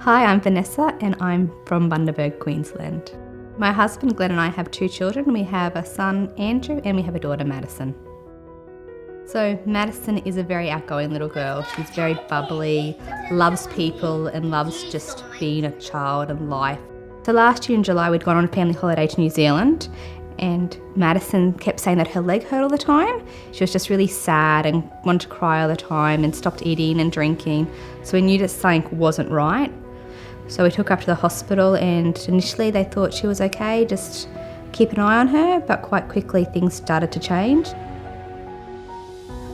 Hi, I'm Vanessa and I'm from Bundaberg, Queensland. My husband Glenn and I have 2 children. We have a son, Andrew, and we have a daughter, Maddison. So Maddison is a very outgoing little girl. She's very bubbly, loves people and loves just being a child and life. So last year in July we'd gone on a family holiday to New Zealand and Maddison kept saying that her leg hurt all the time. She was just really sad and wanted to cry all the time and stopped eating and drinking. So we knew that something wasn't right. So we took her up to the hospital and initially they thought she was okay, just keep an eye on her, but quite quickly things started to change.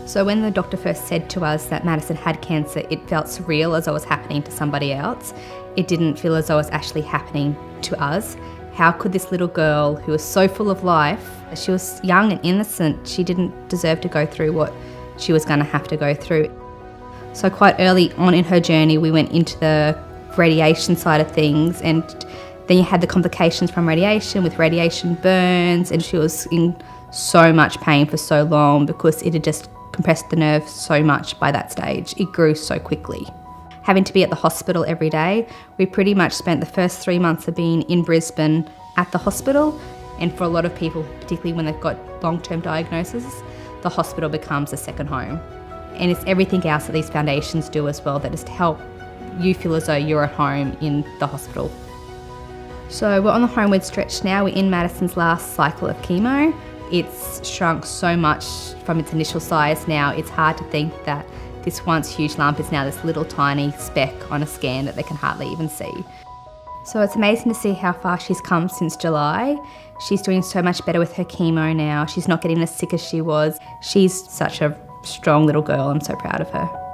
So when the doctor first said to us that Maddison had cancer, it felt surreal as though it was happening to somebody else. It didn't feel as though it was actually happening to us. How could this little girl who was so full of life, she was young and innocent, she didn't deserve to go through what she was going to have to go through. So quite early on in her journey, we went into the radiation side of things, and then you had the complications from radiation with radiation burns, and she was in so much pain for so long because it had just compressed the nerve so much by that stage. It grew so quickly. Having to be at the hospital every day, we pretty much spent the first 3 months of being in Brisbane at the hospital, and for a lot of people, particularly when they've got long-term diagnoses, the hospital becomes a second home. And it's everything else that these foundations do as well that is to help you feel as though you're at home in the hospital. So we're on the homeward stretch now. We're in Maddison's last cycle of chemo. It's shrunk so much from its initial size now, it's hard to think that this once huge lump is now this little tiny speck on a scan that they can hardly even see. So it's amazing to see how far she's come since July. She's doing so much better with her chemo now. She's not getting as sick as she was. She's such a strong little girl. I'm so proud of her.